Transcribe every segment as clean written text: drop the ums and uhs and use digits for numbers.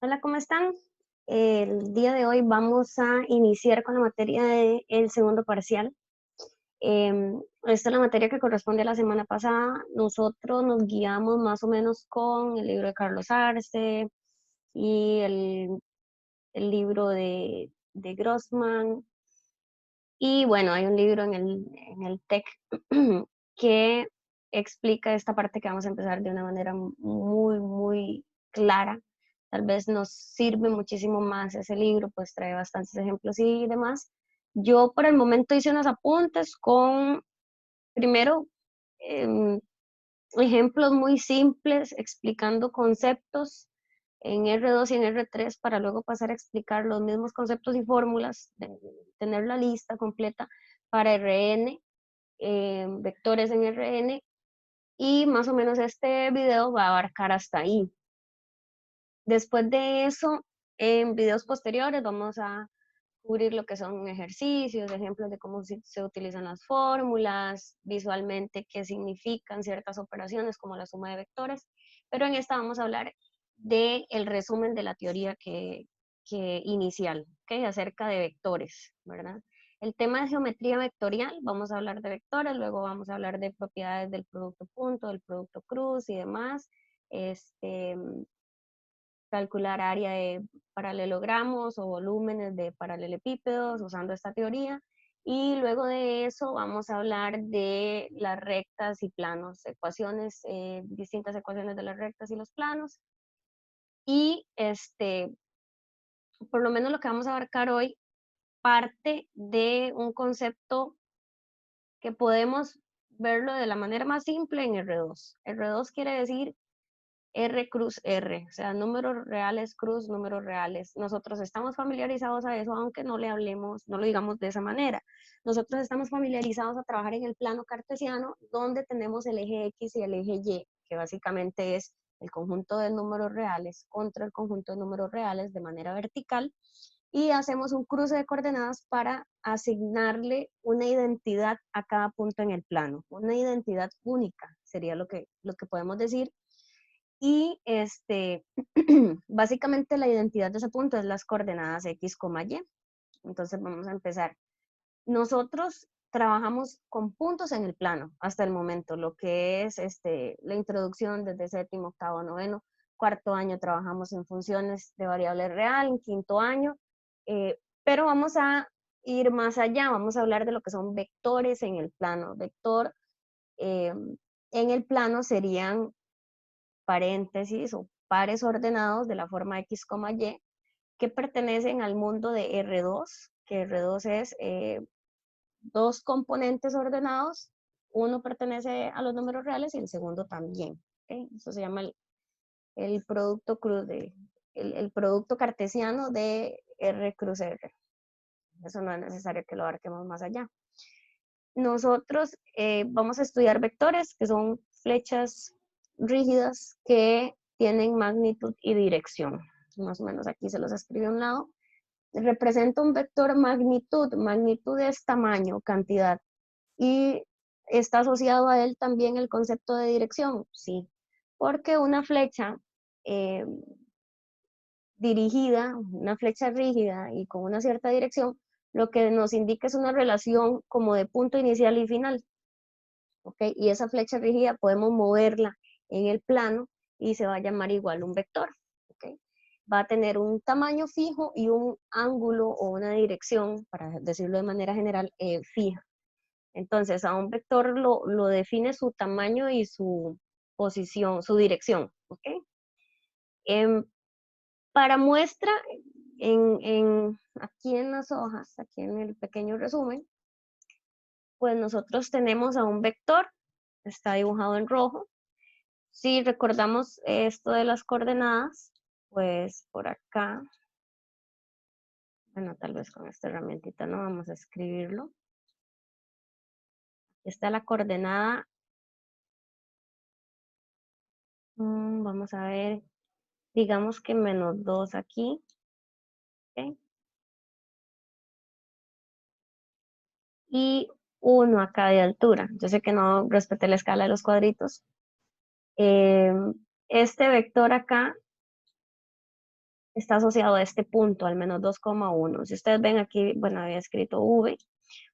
Hola, ¿cómo están? El día de hoy vamos a iniciar con la materia del segundo parcial. Esta es la materia que corresponde a la semana pasada. Nosotros nos guiamos más o menos con el libro de Carlos Arce y el libro de Grossman. Y bueno, hay un libro en el TEC que explica esta parte que vamos a empezar de una manera muy, muy clara. Tal vez nos sirve muchísimo más ese libro, pues trae bastantes ejemplos y demás. Yo por el momento hice unos apuntes con, primero, em, ejemplos muy simples explicando conceptos en R2 y en R3 para luego pasar a explicar los mismos conceptos y fórmulas, tener la lista completa para RN, vectores en RN, y más o menos este video va a abarcar hasta ahí. Después de eso, en videos posteriores vamos a cubrir lo que son ejercicios, ejemplos de cómo se utilizan las fórmulas, visualmente qué significan ciertas operaciones como la suma de vectores, pero en esta vamos a hablar del resumen de la teoría que inicial, ¿okay? Acerca de vectores, ¿verdad? El tema de geometría vectorial, vamos a hablar de vectores, luego vamos a hablar de propiedades del producto punto, del producto cruz y demás, este, calcular área de paralelogramos o volúmenes de paralelepípedos usando esta teoría. Y luego de eso vamos a hablar de las rectas y planos, ecuaciones, distintas ecuaciones de las rectas y los planos. Y por lo menos lo que vamos a abarcar hoy parte de un concepto que podemos verlo de la manera más simple en R2. R2 quiere decir R cruz R, o sea, números reales cruz números reales. Nosotros estamos familiarizados a eso, aunque no le hablemos, no lo digamos de esa manera. Nosotros estamos familiarizados a trabajar en el plano cartesiano, donde tenemos el eje X y el eje Y, que básicamente es el conjunto de números reales contra el conjunto de números reales de manera vertical, y hacemos un cruce de coordenadas para asignarle una identidad a cada punto en el plano, una identidad única, sería lo que podemos decir. Y básicamente la identidad de ese punto es las coordenadas X, Y. Entonces vamos a empezar. Nosotros trabajamos con puntos en el plano hasta el momento, lo que es la introducción desde séptimo, octavo, noveno, cuarto año trabajamos en funciones de variable real, en quinto año, pero vamos a ir más allá, vamos a hablar de lo que son vectores en el plano. Vector eh, en el plano serían paréntesis o pares ordenados de la forma X, Y, que pertenecen al mundo de R2, que R2 es dos componentes ordenados, uno pertenece a los números reales y el segundo también. ¿Okay? Eso se llama el producto cruz el producto cartesiano de R cruz R. Eso no es necesario que lo abarquemos más allá. Nosotros vamos a estudiar vectores, que son flechas rígidas que tienen magnitud y dirección. Más o menos aquí se los escribe a un lado. Representa un vector magnitud. Magnitud es tamaño, cantidad. Y está asociado a él también el concepto de dirección, sí. Porque una flecha eh, dirigida, una flecha rígida y con una cierta dirección, lo que nos indica es una relación como de punto inicial y final. ¿Okay? Y esa flecha rígida podemos moverla en el plano y se va a llamar igual un vector. ¿Okay? Va a tener un tamaño fijo y un ángulo o una dirección, para decirlo de manera general, fija. Entonces, a un vector lo define su tamaño y su posición, su dirección. ¿Okay? Para muestra, aquí en las hojas, aquí en el pequeño resumen, pues nosotros tenemos a un vector, está dibujado en rojo. Si recordamos esto de las coordenadas, pues por acá, bueno, tal vez con esta herramientita no vamos a escribirlo. Está la coordenada, vamos a ver, digamos que -2 aquí, ¿okay? Y 1 acá de altura. Yo sé que no respeté la escala de los cuadritos. Este vector acá está asociado a este punto, al menos 2,1. Si ustedes ven aquí, bueno, había escrito V,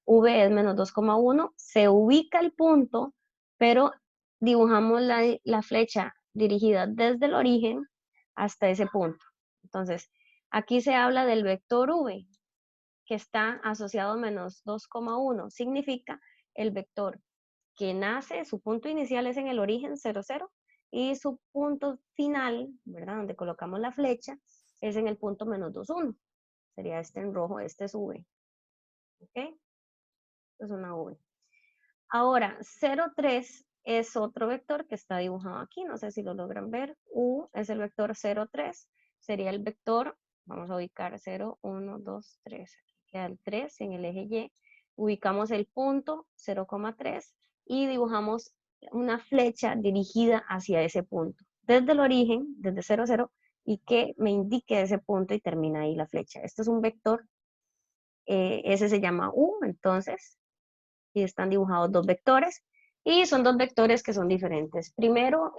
V es menos 2,1, se ubica el punto, pero dibujamos la flecha dirigida desde el origen hasta ese punto. Entonces, aquí se habla del vector V, que está asociado a menos 2,1, significa el vector que nace, su punto inicial es en el origen 0, 0, y su punto final, ¿verdad? Donde colocamos la flecha, es en el punto menos 2, 1. Sería este en rojo, este es V. ¿Ok? Es una V. Ahora, 0, 3 es otro vector que está dibujado aquí, no sé si lo logran ver. U es el vector 0, 3, sería el vector, vamos a ubicar 0, 1, 2, 3. Aquí queda el 3 en el eje Y. Ubicamos el punto 0,3 y dibujamos una flecha dirigida hacia ese punto, desde el origen, desde 0, 0, y que me indique ese punto y termina ahí la flecha. Este es un vector, ese se llama U, entonces, y están dibujados dos vectores, y son dos vectores que son diferentes. Primero,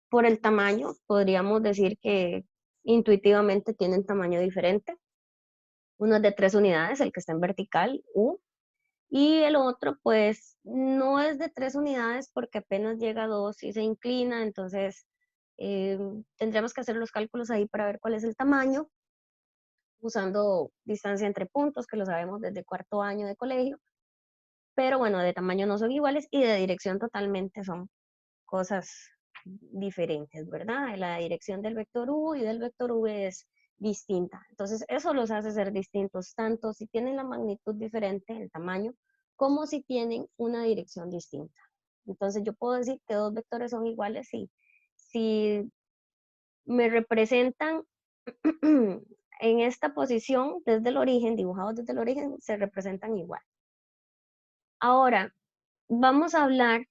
por el tamaño, podríamos decir que intuitivamente tienen tamaño diferente. Uno es de 3 unidades, el que está en vertical, U, y el otro, pues, no es de 3 unidades porque apenas llega a 2 y se inclina, entonces tendríamos que hacer los cálculos ahí para ver cuál es el tamaño, usando distancia entre puntos, que lo sabemos desde cuarto año de colegio, pero bueno, de tamaño no son iguales y de dirección totalmente son cosas diferentes, ¿verdad? La dirección del vector U y del vector V es distinta. Entonces, eso los hace ser distintos, tanto si tienen la magnitud diferente, el tamaño, como si tienen una dirección distinta. Entonces, yo puedo decir que dos vectores son iguales si me representan en esta posición desde el origen, dibujados desde el origen, se representan igual. Ahora, vamos a hablar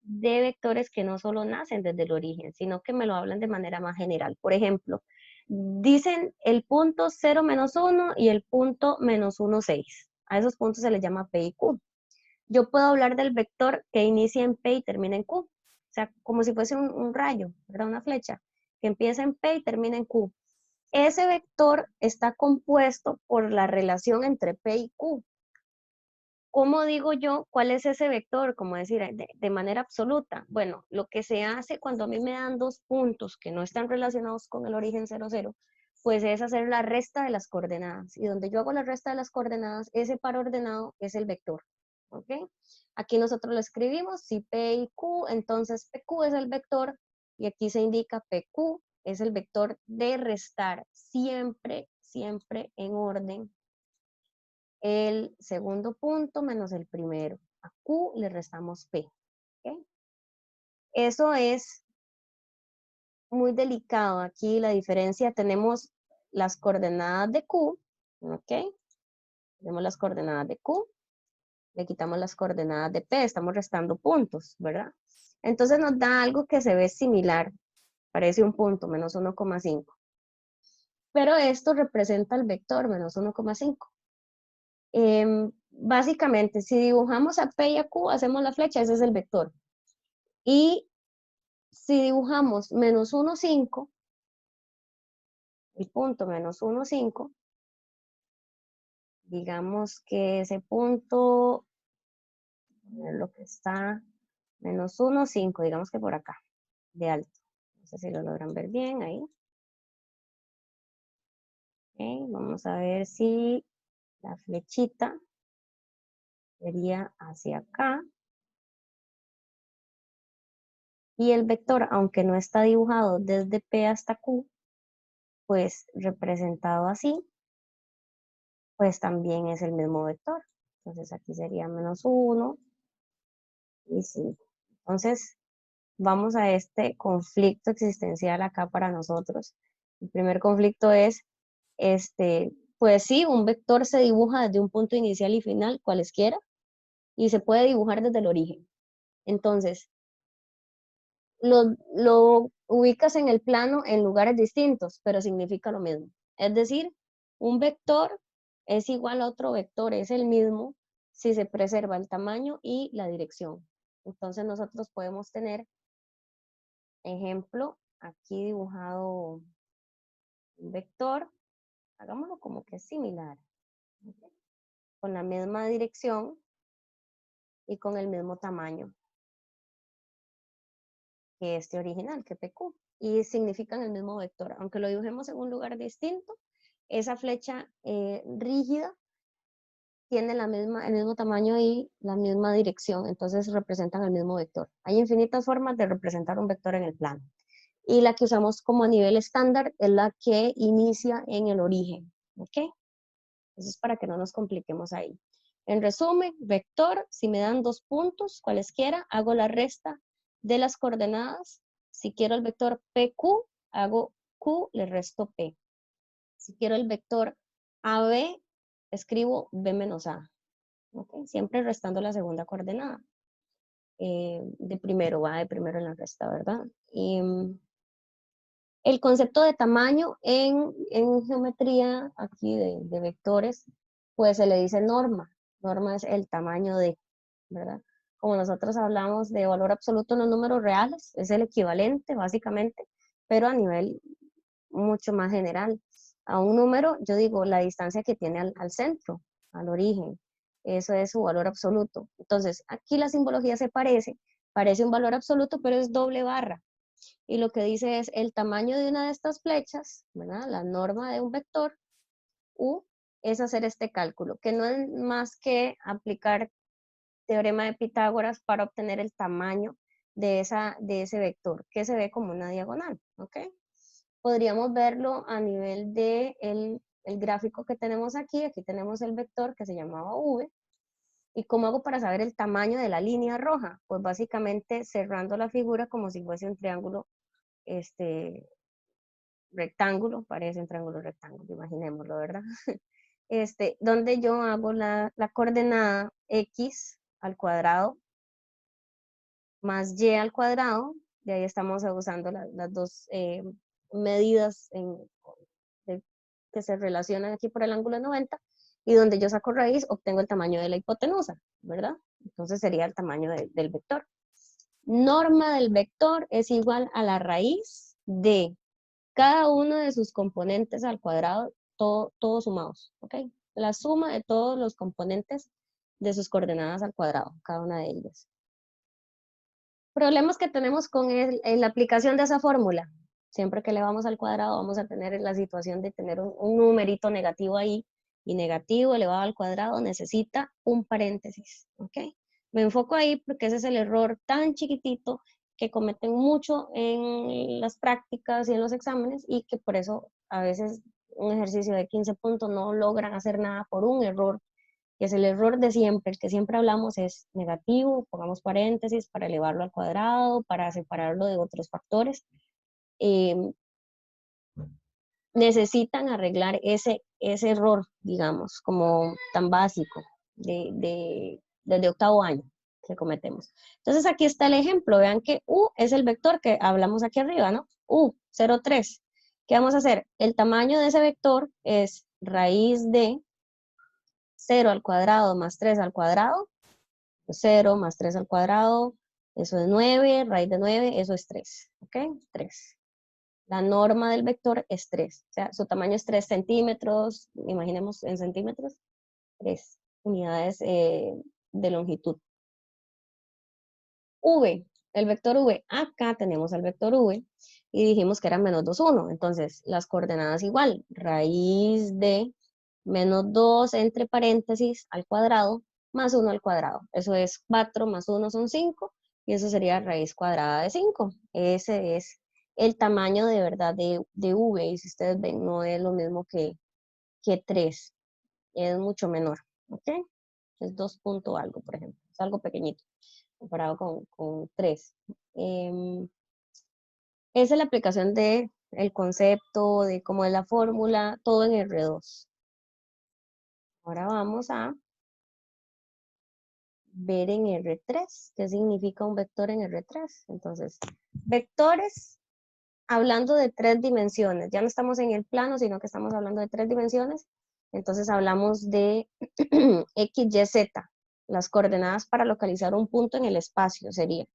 de vectores que no solo nacen desde el origen, sino que me lo hablan de manera más general. Por ejemplo, dicen el punto 0, menos 1 y el punto menos 1, 6. A esos puntos se les llama P y Q. Yo puedo hablar del vector que inicia en P y termina en Q. O sea, como si fuese un rayo, ¿verdad? Una flecha, que empieza en P y termina en Q. Ese vector está compuesto por la relación entre P y Q. ¿Cómo digo yo cuál es ese vector? Como decir, de manera absoluta. Bueno, lo que se hace cuando a mí me dan dos puntos que no están relacionados con el origen 0, 0, pues es hacer la resta de las coordenadas. Y donde yo hago la resta de las coordenadas, ese par ordenado es el vector. ¿Ok? Aquí nosotros lo escribimos, si P y Q, entonces PQ es el vector, y aquí se indica PQ es el vector de restar, siempre, siempre en orden el segundo punto menos el primero. A Q le restamos P. ¿Okay? Eso es muy delicado. Aquí la diferencia, tenemos las coordenadas de Q, ¿ok? Tenemos las coordenadas de Q, le quitamos las coordenadas de P, estamos restando puntos, ¿verdad? Entonces nos da algo que se ve similar, parece un punto, menos 1,5. Pero esto representa el vector menos 1,5. Básicamente, si dibujamos a P y a Q, hacemos la flecha, ese es el vector. Y si dibujamos menos 1, 5, el punto menos 1, 5, digamos que ese punto, lo que está menos 1, 5, digamos que por acá, de alto. No sé si lo logran ver bien ahí. Okay, vamos a ver si la flechita sería hacia acá. Y el vector, aunque no está dibujado desde P hasta Q, pues representado así, pues también es el mismo vector. Entonces aquí sería menos 1 y 5. Entonces vamos a este conflicto existencial acá para nosotros. El primer conflicto es, pues sí, un vector se dibuja desde un punto inicial y final, cualesquiera, y se puede dibujar desde el origen. Entonces, lo ubicas en el plano en lugares distintos, pero significa lo mismo. Es decir, un vector es igual a otro vector, es el mismo si se preserva el tamaño y la dirección. Entonces nosotros podemos tener, ejemplo, aquí dibujado un vector, hagámoslo como que es similar, ¿ok? Con la misma dirección y con el mismo tamaño que este original, que PQ, y significan el mismo vector. Aunque lo dibujemos en un lugar distinto, esa flecha rígida tiene el mismo tamaño y la misma dirección, entonces representan el mismo vector. Hay infinitas formas de representar un vector en el plano. Y la que usamos como a nivel estándar es la que inicia en el origen, ¿ok? Eso es para que no nos compliquemos ahí. En resumen, vector, si me dan 2 puntos, cualesquiera, hago la resta de las coordenadas. Si quiero el vector PQ, hago Q, le resto P. Si quiero el vector AB, escribo B menos A. ¿Okay? Siempre restando la segunda coordenada. De primero, va de primero en la resta, ¿verdad? El concepto de tamaño en geometría, aquí de vectores, pues se le dice norma. Norma es el tamaño de, ¿verdad? Como nosotros hablamos de valor absoluto en los números reales, es el equivalente, básicamente, pero a nivel mucho más general. A un número, yo digo la distancia que tiene al centro, al origen. Eso es su valor absoluto. Entonces, aquí la simbología se parece un valor absoluto, pero es doble barra. Y lo que dice es el tamaño de una de estas flechas, ¿verdad? La norma de un vector, U, es hacer este cálculo, que no es más que aplicar teorema de Pitágoras para obtener el tamaño de ese vector, que se ve como una diagonal, ¿ok? Podríamos verlo a nivel de el gráfico que tenemos aquí. Aquí tenemos el vector que se llamaba V. ¿Y cómo hago para saber el tamaño de la línea roja? Pues básicamente cerrando la figura como si fuese un triángulo rectángulo, parece un triángulo rectángulo, imaginémoslo, ¿verdad? Donde yo hago la coordenada x al cuadrado más y al cuadrado, de ahí estamos usando las dos medidas que se relacionan aquí por el ángulo de 90, y donde yo saco raíz, obtengo el tamaño de la hipotenusa, ¿verdad? Entonces sería el tamaño del vector. Norma del vector es igual a la raíz de cada uno de sus componentes al cuadrado, todos sumados, ¿ok? La suma de todos los componentes de sus coordenadas al cuadrado, cada una de ellas. Problemas que tenemos con la aplicación de esa fórmula. Siempre que le vamos al cuadrado vamos a tener la situación de tener un numerito negativo ahí, y negativo elevado al cuadrado necesita un paréntesis, ¿ok? Me enfoco ahí porque ese es el error tan chiquitito que cometen mucho en las prácticas y en los exámenes, y que por eso a veces un ejercicio de 15 puntos no logran hacer nada por un error, que es el error de siempre. El que siempre hablamos es negativo, pongamos paréntesis para elevarlo al cuadrado, para separarlo de otros factores. Eh, Necesitan arreglar ese error, digamos, como tan básico desde octavo año que cometemos. Entonces aquí está el ejemplo, vean que U es el vector que hablamos aquí arriba, ¿no? U, 0,3. ¿Qué vamos a hacer? El tamaño de ese vector es raíz de 0 al cuadrado más 3 al cuadrado, 0 más 3 al cuadrado, eso es 9, raíz de 9, eso es 3, ¿ok? 3. La norma del vector es 3, o sea, su tamaño es 3 centímetros, imaginemos en centímetros, 3 unidades de longitud. V, el vector V, acá tenemos el vector V, y dijimos que era menos 2, 1, entonces las coordenadas igual, raíz de menos 2 entre paréntesis al cuadrado, más 1 al cuadrado, eso es 4 más 1 son 5, y eso sería raíz cuadrada de 5, ese es el tamaño de verdad de V, y si ustedes ven, no es lo mismo que 3, es mucho menor, ¿ok? Es 2 punto algo, por ejemplo, es algo pequeñito comparado con 3. Esa es la aplicación del concepto, de cómo es la fórmula, todo en R2. Ahora vamos a ver en R3, qué significa un vector en R3. Entonces, vectores, hablando de 3 dimensiones, ya no estamos en el plano, sino que estamos hablando de 3 dimensiones, entonces hablamos de X, Y, Z, las coordenadas para localizar un punto en el espacio sería.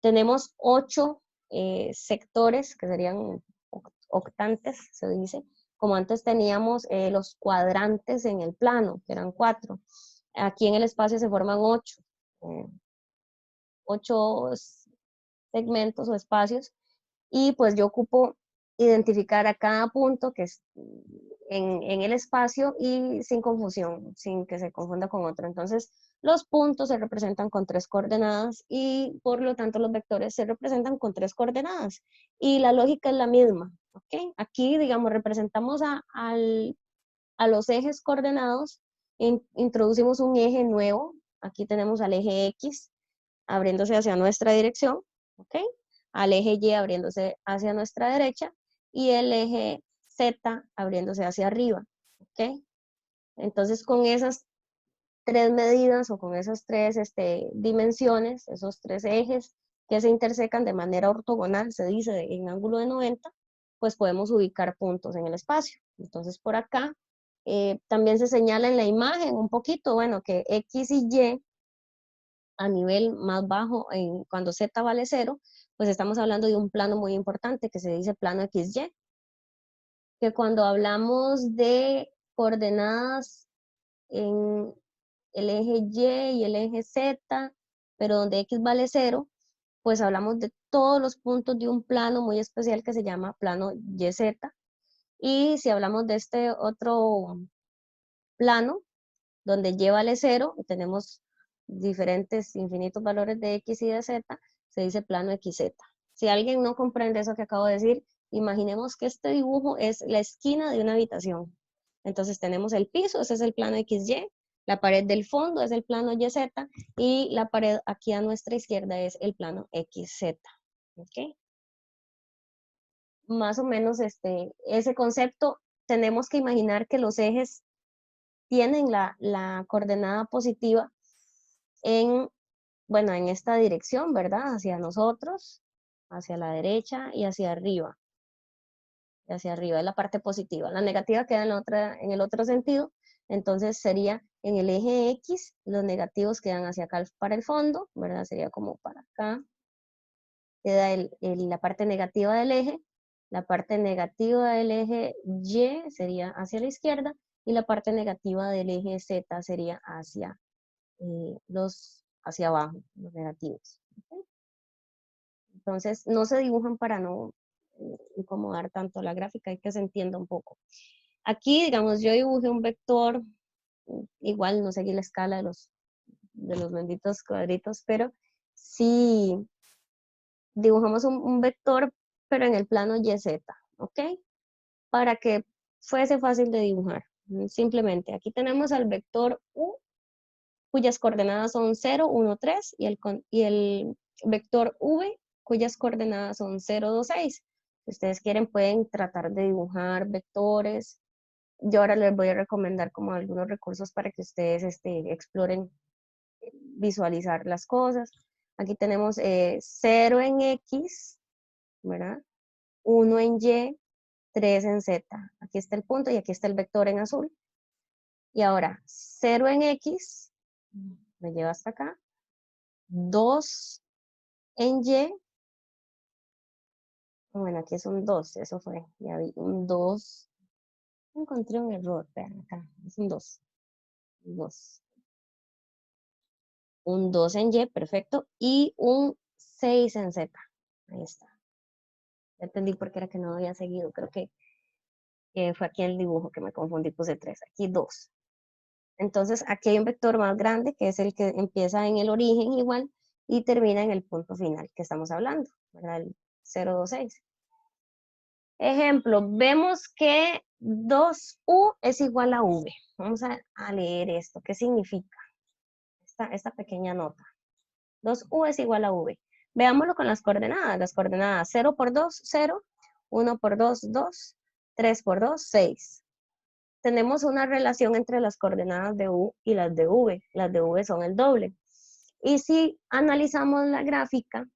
Tenemos 8 sectores, que serían octantes, se dice, como antes teníamos los cuadrantes en el plano, que eran 4. Aquí en el espacio se forman 8, 8 segmentos o espacios, y pues yo ocupo identificar a cada punto que es en el espacio y sin confusión, sin que se confunda con otro. Entonces, los puntos se representan con 3 coordenadas y por lo tanto los vectores se representan con 3 coordenadas. Y la lógica es la misma, ¿ok? Aquí, digamos, representamos a los ejes coordenados, introducimos un eje nuevo, aquí tenemos al eje X abriéndose hacia nuestra dirección, ¿ok? Al eje Y abriéndose hacia nuestra derecha y el eje Z abriéndose hacia arriba, ¿ok? Entonces con esas 3 medidas o con esas 3 dimensiones, esos 3 ejes que se intersecan de manera ortogonal, se dice en ángulo de 90, pues podemos ubicar puntos en el espacio. Entonces por acá también se señala en la imagen un poquito, bueno, que X y Y a nivel más bajo, cuando Z vale 0, pues estamos hablando de un plano muy importante que se dice plano XY, que cuando hablamos de coordenadas en el eje Y y el eje Z, pero donde X vale 0, pues hablamos de todos los puntos de un plano muy especial que se llama plano YZ. Y si hablamos de este otro plano, donde Y vale 0, tenemos diferentes infinitos valores de X y de Z, se dice plano XZ. Si alguien no comprende eso que acabo de decir, imaginemos que este dibujo es la esquina de una habitación. Entonces tenemos el piso, ese es el plano XY, la pared del fondo es el plano YZ y la pared aquí a nuestra izquierda es el plano XZ. ¿Ok? Más o menos ese concepto, tenemos que imaginar que los ejes tienen la coordenada positiva en, bueno, en esta dirección, ¿verdad? Hacia nosotros, hacia la derecha y hacia arriba. Hacia arriba es la parte positiva. La negativa queda en el otro sentido, entonces sería en el eje X, los negativos quedan hacia acá para el fondo, ¿verdad? Sería como para acá. Queda la parte negativa del eje, la parte negativa del eje Y sería hacia la izquierda y la parte negativa del eje Z sería hacia abajo, los negativos. ¿Okay? Entonces, no se dibujan para no incomodar tanto la gráfica y que se entienda un poco. Aquí, digamos, yo dibujé un vector, igual no seguí la escala de los benditos cuadritos, pero sí dibujamos un vector, pero en el plano YZ, ¿ok? Para que fuese fácil de dibujar. Simplemente, aquí tenemos al vector U, cuyas coordenadas son 0, 1, 3, y el vector V, cuyas coordenadas son 0, 2, 6. Si ustedes quieren, pueden tratar de dibujar vectores. Yo ahora les voy a recomendar como algunos recursos para que ustedes exploren visualizar las cosas. Aquí tenemos 0 en X, ¿verdad? 1 en Y, 3 en Z. Aquí está el punto y aquí está el vector en azul. Y ahora, 0 en X, me lleva hasta acá. 2 en Y. Bueno, aquí es un 2, eso fue. Ya vi, un 2. Encontré un error, vean acá, es un 2. 2. Un 2 en Y, perfecto. Y un 6 en Z. Ahí está. Ya entendí por qué era que no había seguido. Creo que fue aquí el dibujo que me confundí, puse 3. Aquí 2. Entonces, aquí hay un vector más grande, que es el que empieza en el origen igual y termina en el punto final que estamos hablando, ¿verdad? El 0, 2, 6. Ejemplo, vemos que 2U es igual a V. Vamos a leer esto. ¿Qué significa esta pequeña nota? 2U es igual a V. Veámoslo con las coordenadas. Las coordenadas 0 por 2, 0. 1 por 2, 2. 3 por 2, 6. Tenemos una relación entre las coordenadas de U y las de V. Las de V son el doble. Y si analizamos la gráfica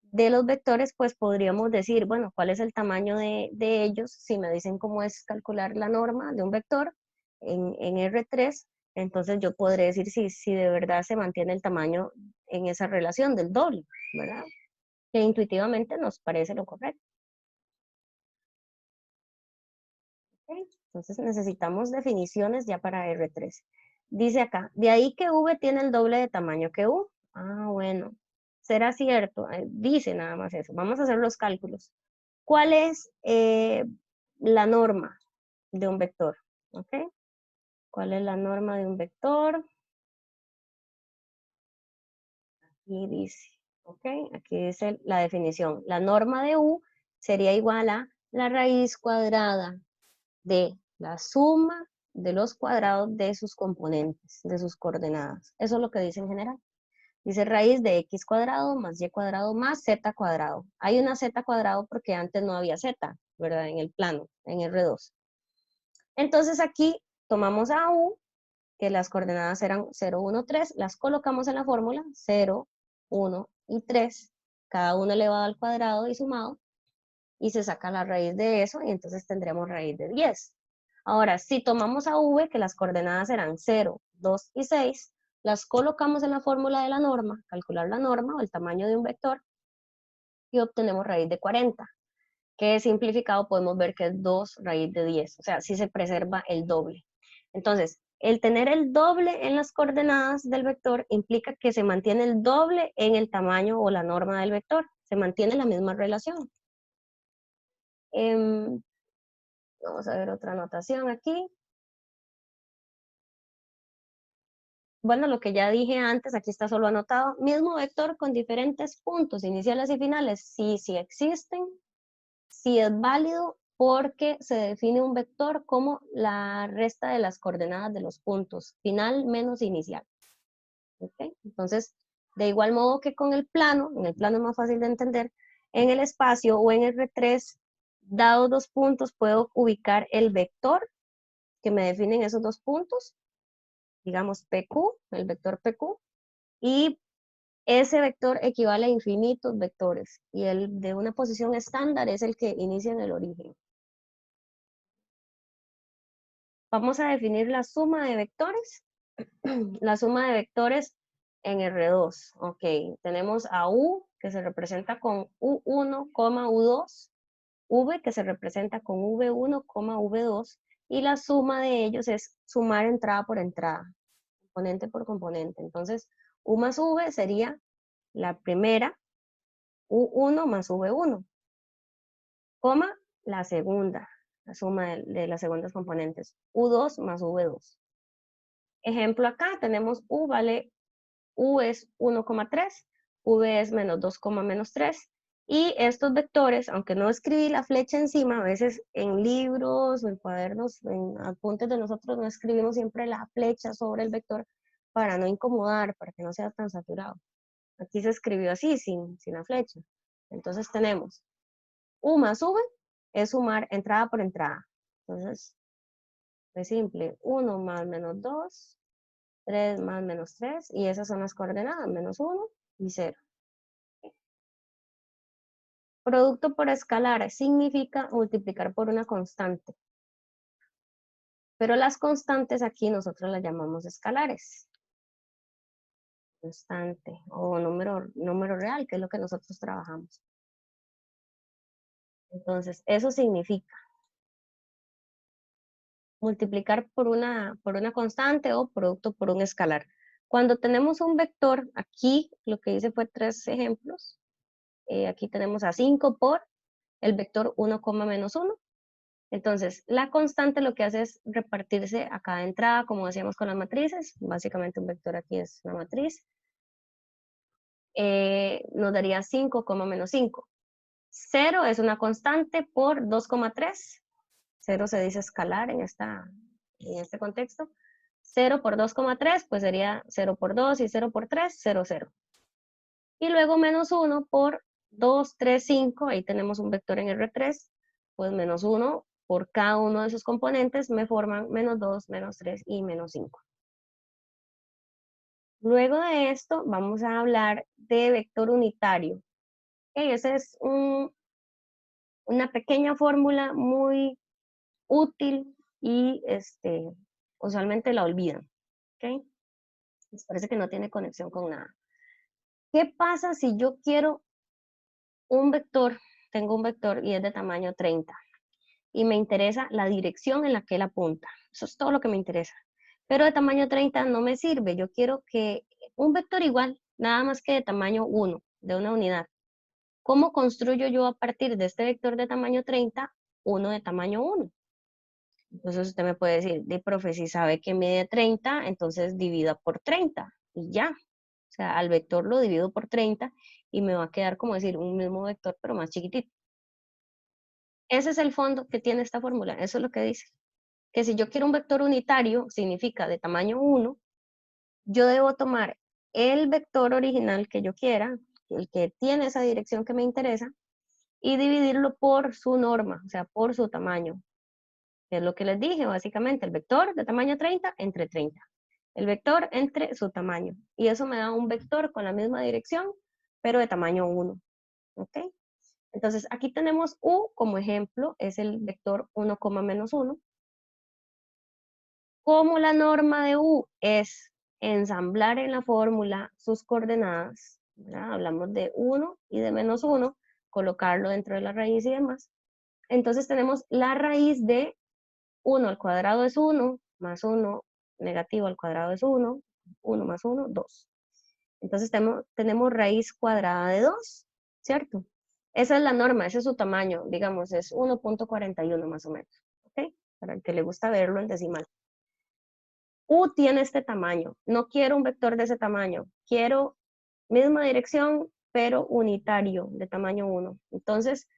de los vectores, pues podríamos decir, bueno, ¿cuál es el tamaño de ellos? Si me dicen cómo es calcular la norma de un vector en R3, entonces yo podré decir si de verdad se mantiene el tamaño en esa relación del doble, ¿verdad? que intuitivamente nos parece lo correcto. ¿Ok? Entonces necesitamos definiciones ya para R3. Dice acá, de ahí que V tiene el doble de tamaño que U. Ah, bueno, será cierto. Dice nada más eso. Vamos a hacer los cálculos. ¿Cuál es la norma de un vector? ¿Ok? ¿Cuál es la norma de un vector? Aquí dice, ¿ok? Aquí dice la definición. La norma de U sería igual a la raíz cuadrada de la suma de los cuadrados de sus componentes, de sus coordenadas. Eso es lo que dice en general. Dice raíz de x cuadrado más y cuadrado más z cuadrado. Hay una z cuadrado porque antes no había z, ¿verdad? En el plano, en R2. Entonces aquí tomamos a U, que las coordenadas eran 0, 1, 3, las colocamos en la fórmula, 0, 1 y 3, cada uno elevado al cuadrado y sumado, y se saca la raíz de eso, y entonces tendremos raíz de 10. Ahora, si tomamos a V, que las coordenadas eran 0, 2 y 6, las colocamos en la fórmula de la norma, calcular la norma o el tamaño de un vector, y obtenemos raíz de 40, que simplificado podemos ver que es 2 raíz de 10, o sea, si se preserva el doble. Entonces, el tener el doble en las coordenadas del vector implica que se mantiene el doble en el tamaño o la norma del vector, se mantiene la misma relación. Vamos a ver otra anotación aquí. Bueno, lo que ya dije antes, aquí está solo anotado. Mismo vector con diferentes puntos iniciales y finales. Sí, sí existen. Sí es válido porque se define un vector como la resta de las coordenadas de los puntos. Final menos inicial. ¿Okay? Entonces, de igual modo que con el plano, en el plano es más fácil de entender, en el espacio o en R3, dados dos puntos, puedo ubicar el vector que me definen esos dos puntos, digamos PQ, el vector PQ, y ese vector equivale a infinitos vectores, y el de una posición estándar es el que inicia en el origen. Vamos a definir la suma de vectores. La suma de vectores en R2. Ok, tenemos a U, que se representa con U1, U2, V, que se representa con V1, V2, y la suma de ellos es sumar entrada por entrada, componente por componente. Entonces, U más V sería la primera, U1 más V1, coma, la segunda, la suma de las segundas componentes, U2 más V2. Ejemplo acá, tenemos U vale, U es 1,3, V es menos 2, menos 3, y estos vectores, aunque no escribí la flecha encima, a veces en libros o en cuadernos, en apuntes de nosotros, no escribimos siempre la flecha sobre el vector para no incomodar, para que no sea tan saturado. Aquí se escribió así, sin la flecha. Entonces tenemos U más V es sumar entrada por entrada. Entonces, es simple, 1 más menos 2, 3 más menos 3, y esas son las coordenadas, menos 1 y 0. Producto por escalar significa multiplicar por una constante. Pero las constantes aquí nosotros las llamamos escalares. Constante o número real, que es lo que nosotros trabajamos. Entonces, eso significa multiplicar por una constante o producto por un escalar. Cuando tenemos un vector, aquí lo que hice fue 3 ejemplos. Aquí tenemos a 5 por el vector 1, menos 1. Entonces, la constante lo que hace es repartirse a cada entrada, como decíamos con las matrices. Básicamente un vector aquí es una matriz. Nos daría 5, menos 5. 0 es una constante por 2,3. 0 se dice escalar en este contexto. 0 por 2,3, pues sería 0 por 2 y 0 por 3, 0, 0. Y luego menos 1 por 2, 3, 5, ahí tenemos un vector en R3, pues menos 1 por cada uno de sus componentes me forman menos 2, menos 3 y menos 5. Luego de esto vamos a hablar de vector unitario. Esa es una pequeña fórmula muy útil y usualmente la olvidan. ¿Okay? Les parece que no tiene conexión con nada. ¿Qué pasa si yo quiero un vector, tengo un vector y es de tamaño 30 y me interesa la dirección en la que él apunta. Eso es todo lo que me interesa. Pero de tamaño 30 no me sirve. Yo quiero que un vector igual, nada más que de tamaño 1, de una unidad. ¿Cómo construyo yo a partir de este vector de tamaño 30, uno de tamaño 1? Entonces usted me puede decir, de profe, si sabe que mide 30, entonces divida por 30 y ya. O sea, al vector lo divido por 30 y me va a quedar como decir un mismo vector pero más chiquitito. Ese es el fondo que tiene esta fórmula, eso es lo que dice. Que si yo quiero un vector unitario, significa de tamaño 1, yo debo tomar el vector original que yo quiera, el que tiene esa dirección que me interesa, y dividirlo por su norma, o sea, por su tamaño. Es lo que les dije, básicamente, el vector de tamaño 30 entre 30. El vector entre su tamaño. Y eso me da un vector con la misma dirección, pero de tamaño 1. ¿Ok? Entonces, aquí tenemos U como ejemplo, es el vector 1, menos 1. Como la norma de U es ensamblar en la fórmula sus coordenadas, ¿verdad? Hablamos de 1 y de menos 1, colocarlo dentro de la raíz y demás. Entonces tenemos la raíz de 1 al cuadrado es 1, más 1 negativo al cuadrado es 1, 1 más 1, 2. Entonces tenemos raíz cuadrada de 2, ¿cierto? Esa es la norma, ese es su tamaño, digamos, es 1.41 más o menos, ¿ok? Para el que le gusta verlo en decimal. U tiene este tamaño, no quiero un vector de ese tamaño, quiero misma dirección, pero unitario, de tamaño 1. Entonces,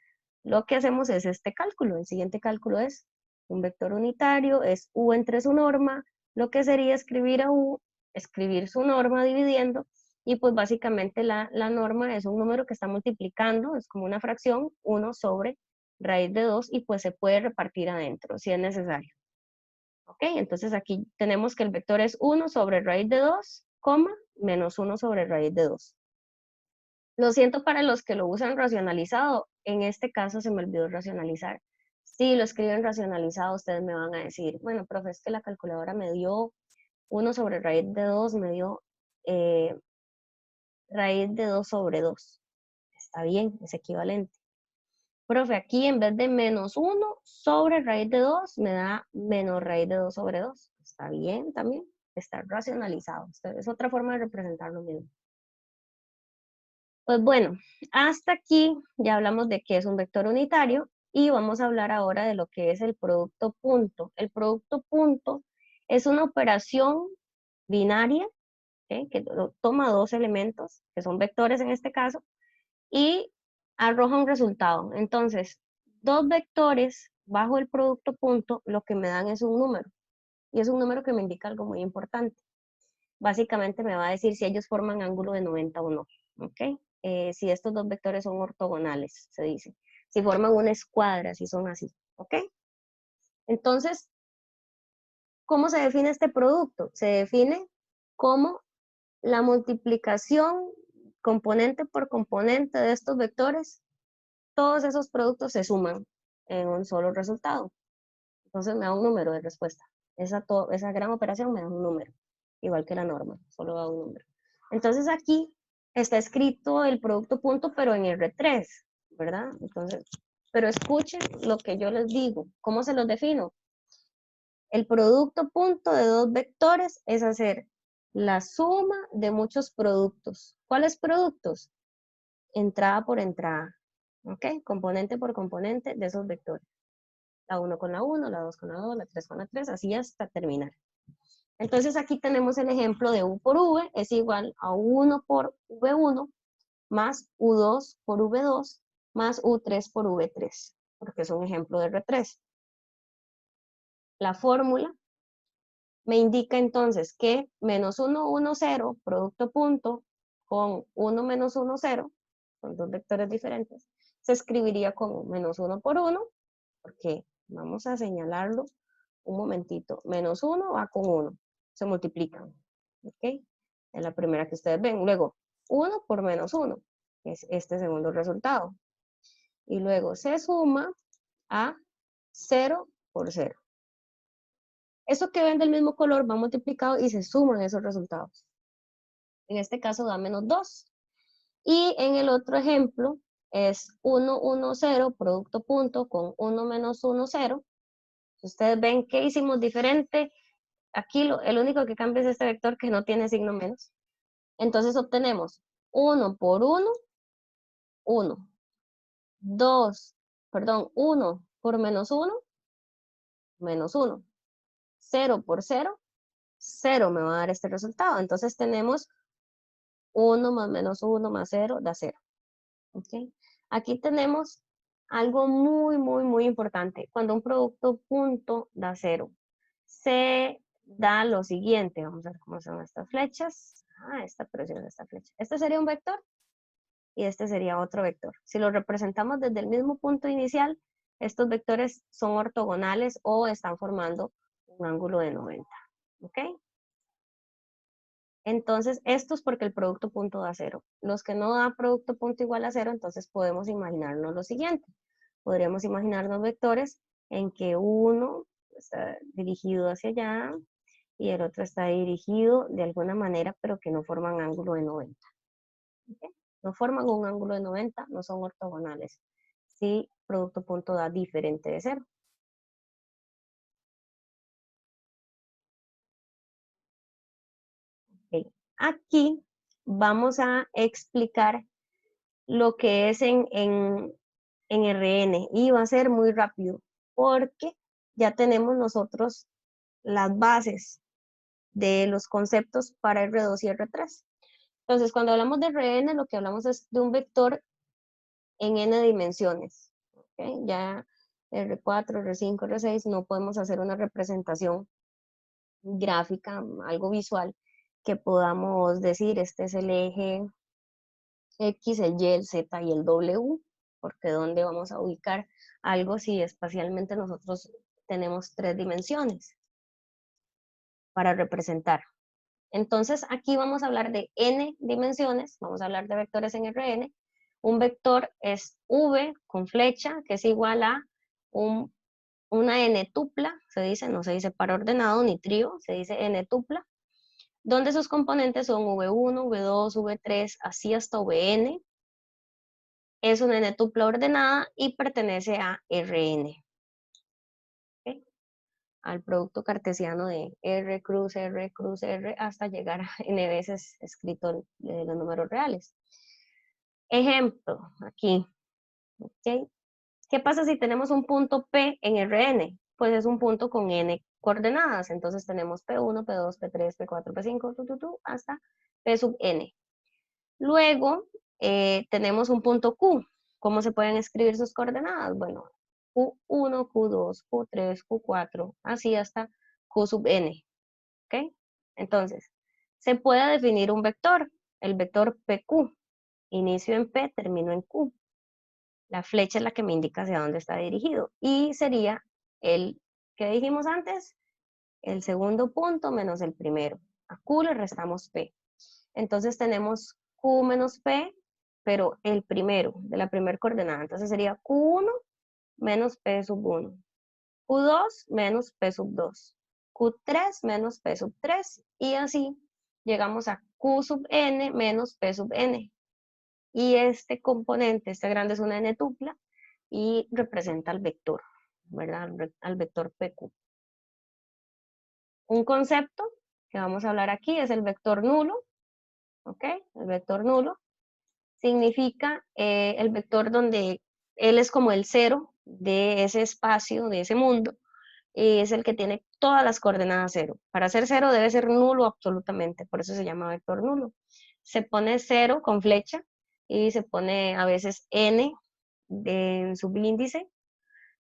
lo que hacemos es este cálculo. El siguiente cálculo es un vector unitario, es U entre su norma, lo que sería escribir a U, escribir su norma dividiendo, y pues básicamente la norma es un número que está multiplicando, es como una fracción, 1 sobre raíz de 2, y pues se puede repartir adentro si es necesario. ¿Ok? Entonces aquí tenemos que el vector es 1 sobre raíz de 2, menos 1 sobre raíz de 2. Lo siento para los que lo usan racionalizado, en este caso se me olvidó racionalizar. Si lo escriben racionalizado, ustedes me van a decir, bueno, profe, es que la calculadora me dio 1 sobre raíz de 2, me dio raíz de 2 sobre 2. Está bien, es equivalente. Profe, aquí en vez de menos 1 sobre raíz de 2, me da menos raíz de 2 sobre 2. Está bien también, está racionalizado. Es otra forma de representar lo mismo. Pues bueno, hasta aquí ya hablamos de qué es un vector unitario y vamos a hablar ahora de lo que es el producto punto. El producto punto es una operación binaria, ¿ok? Que toma dos elementos, que son vectores en este caso, y arroja un resultado. Entonces, dos vectores bajo el producto punto, lo que me dan es un número, y es un número que me indica algo muy importante. Básicamente me va a decir si ellos forman ángulo de 90 o no, ¿ok? Si estos dos vectores son ortogonales, se dice. Si forman una escuadra, si son así, ¿ok? Entonces, ¿cómo se define este producto? Se define como la multiplicación componente por componente de estos vectores. Todos esos productos se suman en un solo resultado. Entonces me da un número de respuesta. Esa gran operación me da un número, igual que la norma, solo da un número. Entonces aquí está escrito el producto punto, pero en R3, ¿verdad? Entonces, pero escuchen lo que yo les digo. ¿Cómo se los defino? El producto punto de dos vectores es hacer la suma de muchos productos. ¿Cuáles productos? Entrada por entrada, ¿ok? Componente por componente de esos vectores. La 1 con la 1, la 2 con la 2, la 3 con la 3, así hasta terminar. Entonces aquí tenemos el ejemplo de U por V es igual a 1 por V1 más U2 por V2 más U3 por V3, porque es un ejemplo de R3. La fórmula me indica entonces que menos 1, 1, 0, producto punto, con 1 menos 1, 0, con dos vectores diferentes, se escribiría como menos 1 por 1, porque vamos a señalarlo un momentito. Menos 1 va con 1, se multiplican, ¿ok? Es la primera que ustedes ven. Luego, 1 por menos 1, es este segundo resultado. Y luego se suma a 0 por 0. Eso que ven del mismo color va multiplicado y se suman esos resultados. En este caso da menos 2. Y en el otro ejemplo, es 1, 1, 0, producto punto con 1 menos 1, 0. Ustedes ven que hicimos diferente. Aquí el único que cambia es este vector que no tiene signo menos. Entonces obtenemos 1 por 1, 1. 2, perdón, 1 por menos 1, menos 1. 0 por 0, 0 me va a dar este resultado. Entonces tenemos 1 más menos 1 más 0 da 0. ¿Okay? Aquí tenemos algo muy importante. Cuando un producto punto da 0, se da lo siguiente. Vamos a ver cómo son estas flechas. Esta preciosa esta flecha. Este sería un vector y este sería otro vector. Si lo representamos desde el mismo punto inicial, estos vectores son ortogonales o están formando un ángulo de 90. ¿Ok? Entonces, esto es porque el producto punto da 0. Los que no da producto punto igual a 0, entonces podemos imaginarnos lo siguiente. Podríamos imaginarnos vectores en que uno está dirigido hacia allá y el otro está dirigido de alguna manera, pero que no forman ángulo de 90. ¿Okay? No forman un ángulo de 90, no son ortogonales. Si producto punto da diferente de 0. Okay. Aquí vamos a explicar lo que es en RN y va a ser muy rápido porque ya tenemos nosotros las bases de los conceptos para R2 y R3. Entonces, cuando hablamos de RN, lo que hablamos es de un vector en n dimensiones. ¿Okay? Ya R4, R5, R6 no podemos hacer una representación gráfica, algo visual, que podamos decir, este es el eje X, el Y, el Z y el W, porque ¿dónde vamos a ubicar algo si espacialmente nosotros tenemos 3 dimensiones para representar? Entonces aquí vamos a hablar de n dimensiones, vamos a hablar de vectores en Rn. Un vector es v con flecha, que es igual a una n tupla, se dice, no se dice par ordenado ni trío, se dice n tupla, donde sus componentes son v1, v2, v3, así hasta vn. Es una n tupla ordenada y pertenece a Rn. ¿Okay? Al producto cartesiano de R cruz R hasta llegar a n veces escrito de los números reales. Ejemplo, aquí. ¿Okay? ¿Qué pasa si tenemos un punto P en Rn? Pues es un punto con n coordenadas. Entonces tenemos P1, P2, P3, P4, P5, hasta P sub n. Luego tenemos un punto Q. ¿Cómo se pueden escribir sus coordenadas? Bueno, Q1, Q2, Q3, Q4, así hasta Q sub n. ¿Ok? Entonces, se puede definir un vector, el vector PQ. Inicio en P, termino en Q. La flecha es la que me indica hacia dónde está dirigido. Y sería el que dijimos antes, el segundo punto menos el primero. A Q le restamos P. Entonces tenemos Q menos P, pero el primero, de la primera coordenada. Entonces sería Q1 menos P sub 1. Q2 menos P sub 2. Q3 menos P sub 3. Y así llegamos a Q sub n menos P sub n. Y este componente, este grande es una n tupla y representa al vector, ¿verdad? Al vector PQ. Un concepto que vamos a hablar aquí es el vector nulo, ¿ok? El vector nulo significa el vector donde él es como el cero de ese espacio, de ese mundo, y es el que tiene todas las coordenadas cero. Para ser cero debe ser nulo absolutamente, por eso se llama vector nulo. Se pone cero con flecha y se pone a veces n en subíndice.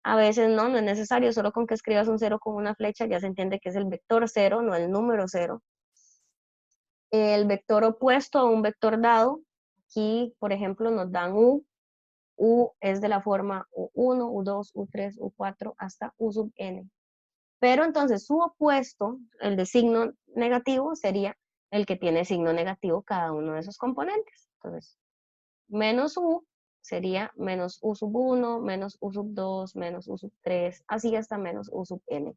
A veces no es necesario, solo con que escribas un cero con una flecha ya se entiende que es el vector cero, no el número cero. El vector opuesto a un vector dado, aquí por ejemplo nos dan U es de la forma U1, U2, U3, U4 hasta U sub n. Pero entonces su opuesto, el de signo negativo, sería el que tiene signo negativo cada uno de esos componentes. Entonces, menos U sería menos U sub 1, menos U sub 2, menos U sub 3, así hasta menos U sub n.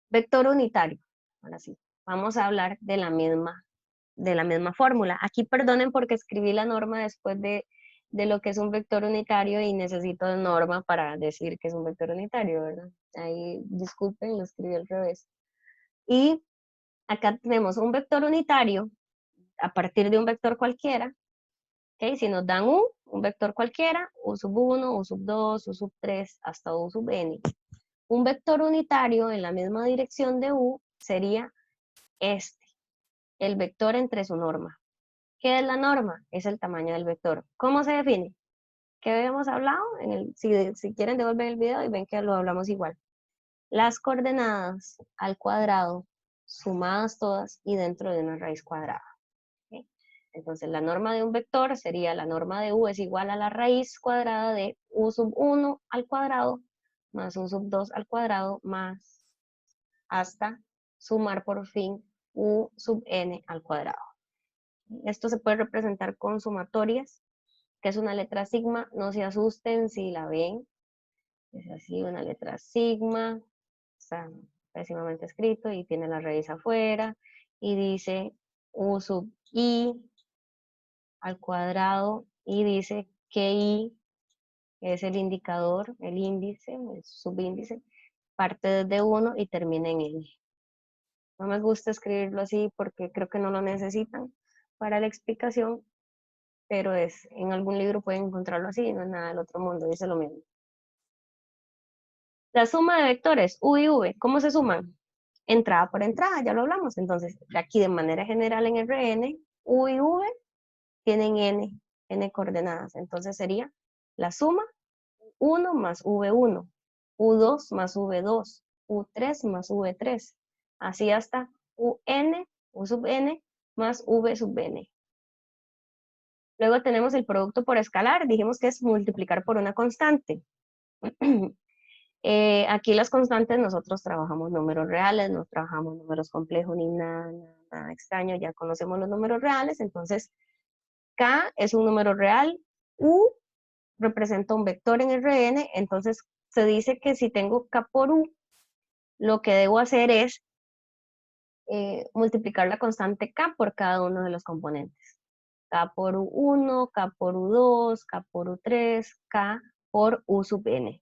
Vector unitario. Ahora sí, vamos a hablar de la misma fórmula. Aquí perdonen porque escribí la norma después de de lo que es un vector unitario y necesito norma para decir que es un vector unitario, ¿verdad? Ahí, disculpen, lo escribí al revés. Y acá tenemos un vector unitario a partir de un vector cualquiera. ¿Okay? Si nos dan un vector cualquiera, u sub 1, u sub 2, u sub 3, hasta u sub n. Un vector unitario en la misma dirección de u sería este, el vector entre su norma. ¿Qué es la norma? Es el tamaño del vector. ¿Cómo se define? ¿Qué habíamos hablado? Si quieren devuelven el video y ven que lo hablamos igual. Las coordenadas al cuadrado, sumadas todas y dentro de una raíz cuadrada. ¿Okay? Entonces la norma de un vector sería la norma de u es igual a la raíz cuadrada de u sub 1 al cuadrado más u sub 2 al cuadrado más hasta sumar por fin u sub n al cuadrado. Esto se puede representar con sumatorias, que es una letra sigma, no se asusten si la ven, es así una letra sigma, está pésimamente escrito y tiene la raíz afuera, y dice u sub i al cuadrado, y dice que i es el indicador, el índice, el subíndice, parte desde 1 y termina en n. No me gusta escribirlo así porque creo que no lo necesitan para la explicación, pero en algún libro pueden encontrarlo así, no es nada del otro mundo, dice lo mismo. La suma de vectores u y v, ¿cómo se suman? Entrada por entrada, ya lo hablamos. Entonces, aquí de manera general en Rn, u y v tienen n coordenadas. Entonces sería la suma 1 más v1, u2 más v2, u3 más v3, así hasta un, u sub n, más v sub n. Luego tenemos el producto por escalar, dijimos que es multiplicar por una constante. Aquí las constantes nosotros trabajamos números reales, no trabajamos números complejos ni nada extraño, ya conocemos los números reales, entonces k es un número real, u representa un vector en Rn, entonces se dice que si tengo k por u, lo que debo hacer es multiplicar la constante k por cada uno de los componentes. K por u1, k por u2, k por u3, k por u sub n.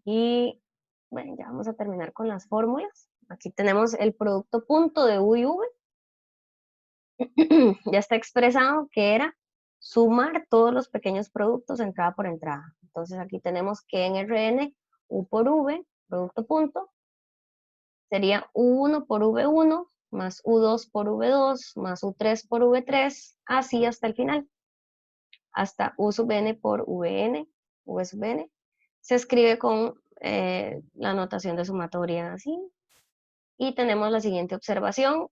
Y bueno, ya vamos a terminar con las fórmulas. Aquí tenemos el producto punto de u y v. Ya está expresado que era sumar todos los pequeños productos entrada por entrada. Entonces aquí tenemos que en Rn, u por v, producto punto, sería u1 por v1, más u2 por v2, más u3 por v3, así hasta el final, hasta u sub n por vn, v sub n. Se escribe con la notación de sumatoria así. Y tenemos la siguiente observación.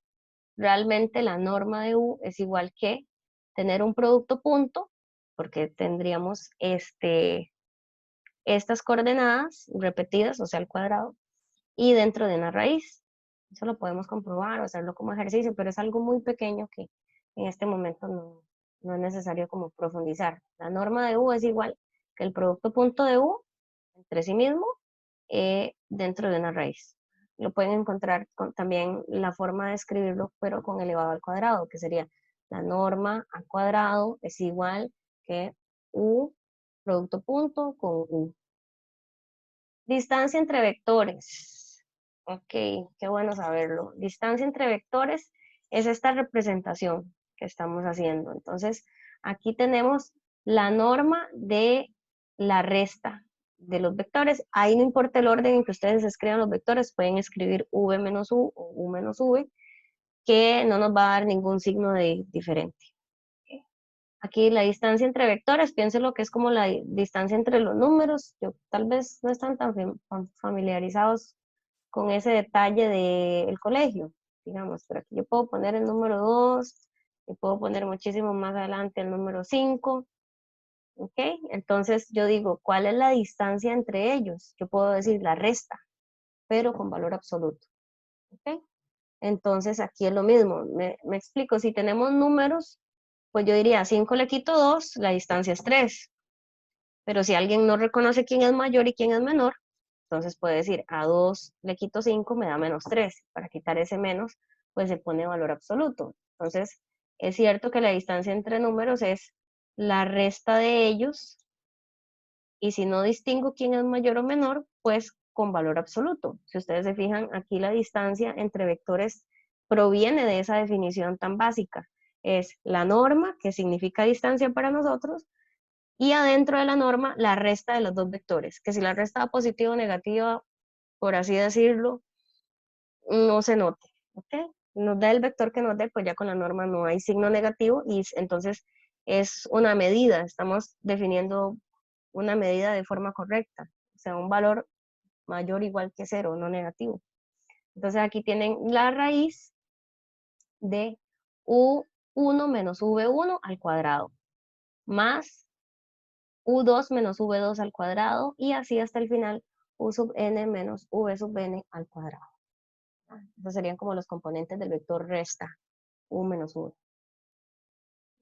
Realmente la norma de u es igual que tener un producto punto, porque tendríamos estas coordenadas repetidas, o sea, al cuadrado, y dentro de una raíz. Eso lo podemos comprobar o hacerlo como ejercicio, pero es algo muy pequeño que en este momento no es necesario como profundizar. La norma de u es igual que el producto punto de u entre sí mismo dentro de una raíz. Lo pueden encontrar también la forma de escribirlo, pero con elevado al cuadrado, que sería la norma al cuadrado es igual que u producto punto con u. Distancia entre vectores. Ok, qué bueno saberlo. Distancia entre vectores es esta representación que estamos haciendo. Entonces, aquí tenemos la norma de la resta de los vectores. Ahí no importa el orden en que ustedes escriban los vectores, pueden escribir v menos u o u menos v, que no nos va a dar ningún signo diferente. Aquí la distancia entre vectores, piénselo que es como la distancia entre los números. Tal vez no están tan familiarizados con ese detalle del colegio, digamos, pero aquí yo puedo poner el número 2, y puedo poner muchísimo más adelante el número 5, ¿ok? Entonces yo digo, ¿cuál es la distancia entre ellos? Yo puedo decir la resta, pero con valor absoluto, ¿ok? Entonces aquí es lo mismo, me explico, si tenemos números, pues yo diría 5 le quito 2, la distancia es 3, pero si alguien no reconoce quién es mayor y quién es menor, entonces puede decir a 2 le quito 5, me da menos 3, para quitar ese menos, pues se pone valor absoluto. Entonces, Es cierto que la distancia entre números es la resta de ellos, y si no distingo quién es mayor o menor, pues con valor absoluto. Si ustedes se fijan, aquí la distancia entre vectores proviene de esa definición tan básica. Es la norma, que significa distancia para nosotros, y adentro de la norma la resta de los dos vectores, que si la resta positiva o negativa, por así decirlo, no se note, ¿ok? Nos da el vector que nos dé, pues ya con la norma no hay signo negativo y entonces es una medida, estamos definiendo una medida de forma correcta, o sea, un valor mayor o igual que cero, no negativo. Entonces aquí tienen la raíz de U1 menos V1 al cuadrado, más U2 menos V2 al cuadrado, y así hasta el final, U sub n menos V sub n al cuadrado. Estos serían como los componentes del vector resta, U menos V,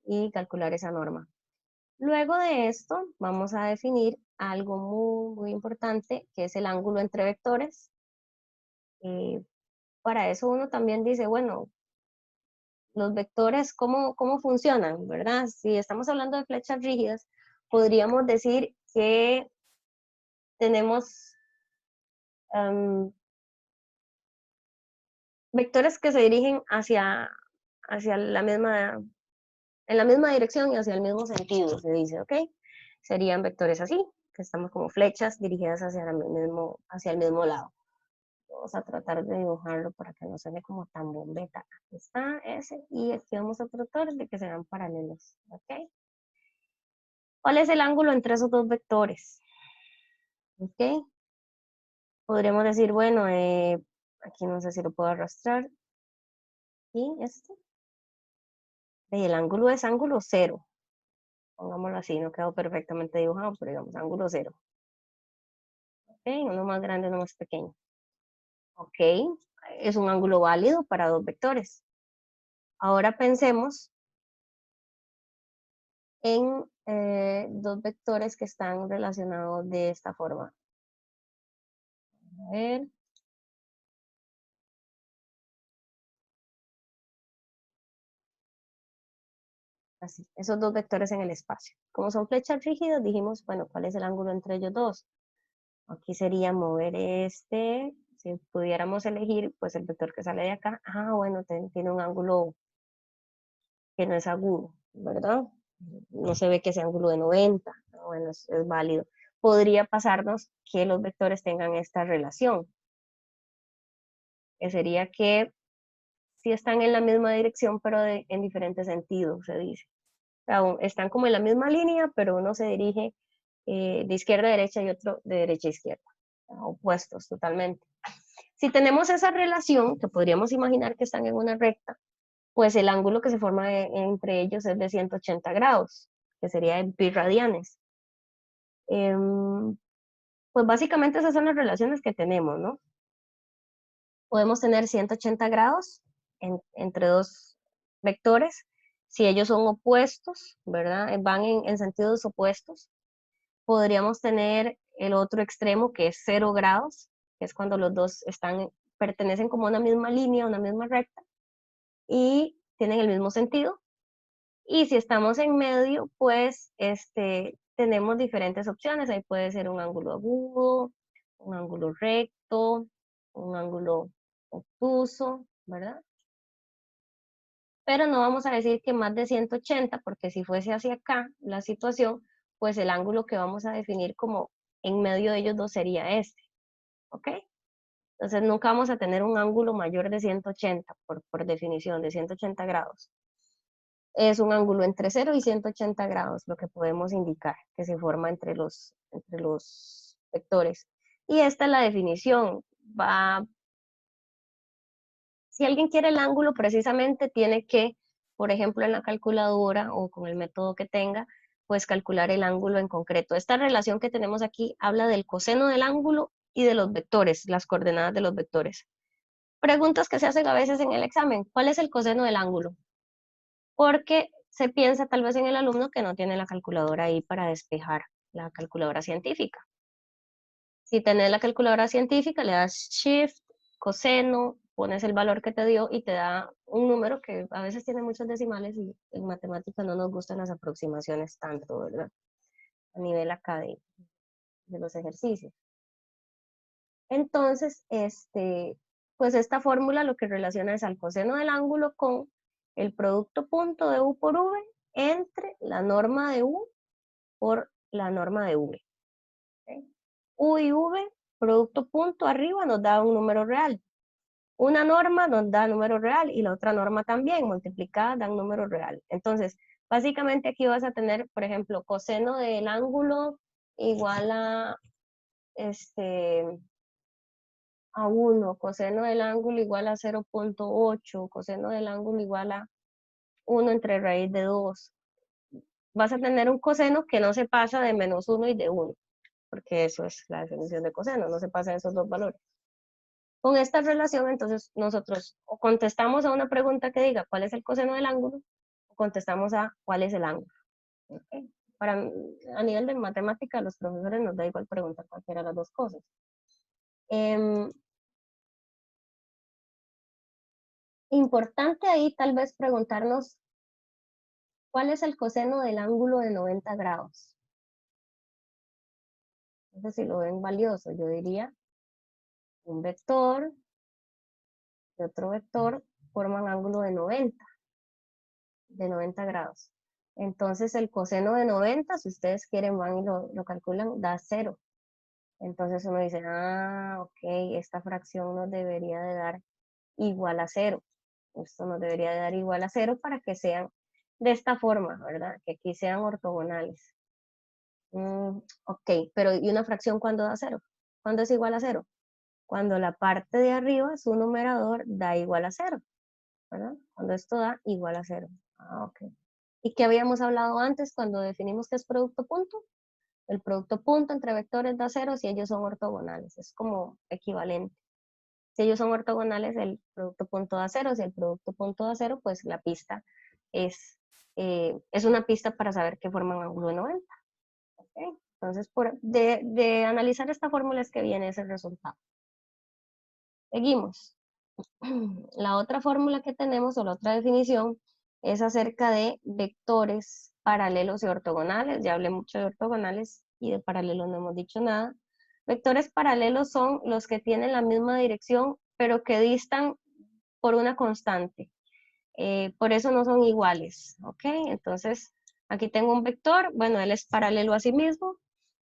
y calcular esa norma. Luego de esto, vamos a definir algo muy importante, que es el ángulo entre vectores. Para eso uno también dice, bueno, los vectores, ¿cómo funcionan, verdad? Si estamos hablando de flechas rígidas, podríamos decir que tenemos vectores que se dirigen hacia en la misma dirección y hacia el mismo sentido, se dice, ¿ok? Serían vectores así, que estamos como flechas dirigidas hacia el mismo lado. Vamos a tratar de dibujarlo para que no se vea como tan bombeta. Aquí está ese, y aquí vamos a tratar de que sean paralelos, ¿ok? ¿Cuál es el ángulo entre esos dos vectores? ¿Ok? Podríamos decir, bueno, aquí no sé si lo puedo arrastrar. Y este. Y el ángulo es ángulo cero. Pongámoslo así, no quedó perfectamente dibujado, pero digamos ángulo cero. ¿Ok? Uno más grande, uno más pequeño. ¿Ok? Es un ángulo válido para dos vectores. Ahora pensemos en dos vectores que están relacionados de esta forma. A ver. Así, esos dos vectores en el espacio. Como son flechas rígidas, dijimos, bueno, ¿cuál es el ángulo entre ellos dos? Aquí sería mover este, si pudiéramos elegir, pues el vector que sale de acá, bueno, tiene un ángulo que no es agudo, ¿verdad? No se ve que sea ángulo de 90, bueno, es válido. Podría pasarnos que los vectores tengan esta relación, que sería que sí están en la misma dirección, pero en diferentes sentidos, se dice. O sea, están como en la misma línea, pero uno se dirige de izquierda a derecha y otro de derecha a izquierda, opuestos totalmente. Si tenemos esa relación, que podríamos imaginar que están en una recta, pues el ángulo que se forma entre ellos es de 180 grados, que sería de pi radianes. Pues básicamente esas son las relaciones que tenemos, ¿no? Podemos tener 180 grados entre dos vectores, si ellos son opuestos, ¿verdad? Van en sentidos opuestos. Podríamos tener el otro extremo, que es 0 grados, que es cuando los dos pertenecen como a una misma línea, una misma recta, y tienen el mismo sentido. Y si estamos en medio, pues tenemos diferentes opciones. Ahí puede ser un ángulo agudo, un ángulo recto, un ángulo obtuso, ¿verdad? Pero no vamos a decir que más de 180, porque si fuese hacia acá la situación, pues el ángulo que vamos a definir como en medio de ellos dos sería este, ¿ok? Entonces nunca vamos a tener un ángulo mayor de 180, por definición, de 180 grados. Es un ángulo entre 0 y 180 grados, lo que podemos indicar, que se forma entre los vectores. Y esta es la definición. Si alguien quiere el ángulo, precisamente tiene que, por ejemplo, en la calculadora o con el método que tenga, pues calcular el ángulo en concreto. Esta relación que tenemos aquí habla del coseno del ángulo y de los vectores, las coordenadas de los vectores. Preguntas que se hacen a veces en el examen. ¿Cuál es el coseno del ángulo? Porque se piensa tal vez en el alumno que no tiene la calculadora ahí para despejar, la calculadora científica. Si tenés la calculadora científica, le das Shift, coseno, pones el valor que te dio y te da un número que a veces tiene muchos decimales y en matemática no nos gustan las aproximaciones tanto, ¿verdad? A nivel académico de los ejercicios. Entonces, pues esta fórmula lo que relaciona es al coseno del ángulo con el producto punto de U por V entre la norma de U por la norma de V. ¿Okay? U y V, producto punto arriba nos da un número real. Una norma nos da número real y la otra norma también, multiplicada da un número real. Entonces, básicamente aquí vas a tener, por ejemplo, coseno del ángulo igual a 1, coseno del ángulo igual a 0.8, coseno del ángulo igual a 1 entre raíz de 2. Vas a tener un coseno que no se pasa de -1 y de 1, porque eso es la definición de coseno, no se pasa de esos dos valores. Con esta relación, entonces, nosotros o contestamos a una pregunta que diga cuál es el coseno del ángulo, o contestamos a cuál es el ángulo. ¿Okay? A nivel de matemática, a los profesores nos da igual preguntar cualquiera de las dos cosas. Importante ahí tal vez preguntarnos cuál es el coseno del ángulo de 90 grados. No sé si lo ven valioso, yo diría un vector y otro vector forman ángulo de 90 grados. Entonces el coseno de 90, si ustedes quieren van y lo calculan, da 0. Entonces uno dice, ok, esta fracción nos debería de dar igual a 0. Esto nos debería de dar igual a 0 para que sean de esta forma, ¿verdad? Que aquí sean ortogonales. Ok, pero ¿y una fracción cuándo da 0? ¿Cuándo es igual a 0? Cuando la parte de arriba, su numerador, da igual a 0, ¿verdad? Cuando esto da igual a 0. Ok. ¿Y qué habíamos hablado antes cuando definimos qué es producto punto? El producto punto entre vectores da 0 si ellos son ortogonales. Es como equivalente. Si ellos son ortogonales, el producto punto da 0. Si el producto punto da 0, pues la pista es una pista para saber qué forman ángulo de 90. ¿Okay? Entonces, de analizar esta fórmula es que viene ese resultado. Seguimos. La otra fórmula que tenemos, o la otra definición, es acerca de vectores paralelos y ortogonales. Ya hablé mucho de ortogonales y de paralelos no hemos dicho nada. Vectores paralelos son los que tienen la misma dirección, pero que distan por una constante. Por eso no son iguales, ¿ok? Entonces, aquí tengo un vector, bueno, él es paralelo a sí mismo,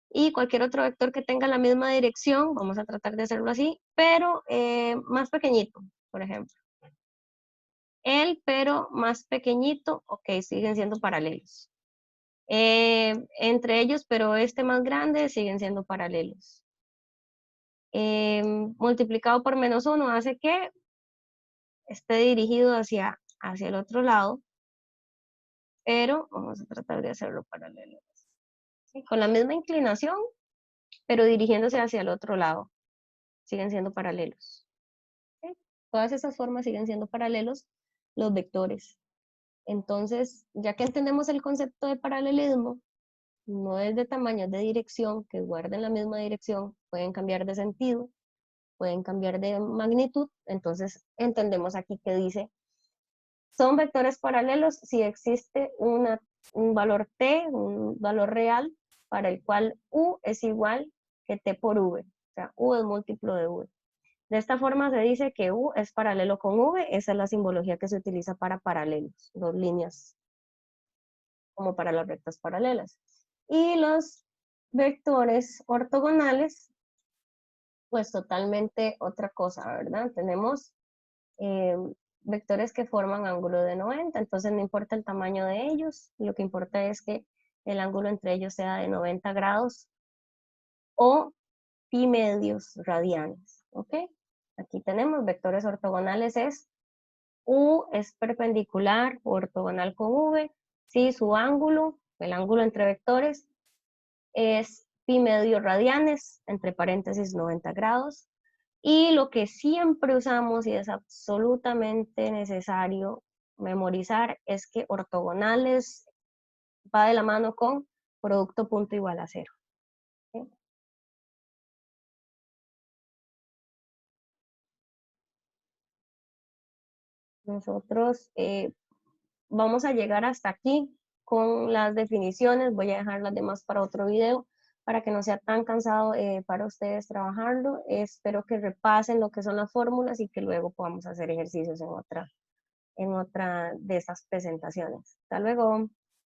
y cualquier otro vector que tenga la misma dirección, vamos a tratar de hacerlo así, pero más pequeñito, por ejemplo. Él, pero más pequeñito, ok, siguen siendo paralelos. Entre ellos, pero este más grande, siguen siendo paralelos. Multiplicado por -1 hace que esté dirigido hacia el otro lado, pero vamos a tratar de hacerlo paralelo. ¿Sí? Con la misma inclinación, pero dirigiéndose hacia el otro lado. Siguen siendo paralelos. ¿Sí? Todas esas formas siguen siendo paralelos los vectores. Entonces, ya que entendemos el concepto de paralelismo, no es de tamaño, es de dirección, que guarden la misma dirección, pueden cambiar de sentido, pueden cambiar de magnitud, entonces entendemos aquí que dice, son vectores paralelos si existe un valor t, un valor real, para el cual u es igual que t por v, o sea, u es múltiplo de v. De esta forma se dice que U es paralelo con V, esa es la simbología que se utiliza para paralelos, dos líneas como para las rectas paralelas. Y los vectores ortogonales, pues totalmente otra cosa, ¿verdad? Tenemos vectores que forman ángulo de 90, entonces no importa el tamaño de ellos, lo que importa es que el ángulo entre ellos sea de 90 grados o pi medios radianes, ¿ok? Aquí tenemos vectores ortogonales, es U es perpendicular o ortogonal con V, si su ángulo, el ángulo entre vectores, es pi medios radianes, entre paréntesis 90 grados, y lo que siempre usamos y es absolutamente necesario memorizar es que ortogonales va de la mano con producto punto igual a 0. ¿Sí? Nosotros vamos a llegar hasta aquí con las definiciones. Voy a dejar las demás para otro video para que no sea tan cansado para ustedes trabajarlo. Espero que repasen lo que son las fórmulas y que luego podamos hacer ejercicios en otra de estas presentaciones. Hasta luego.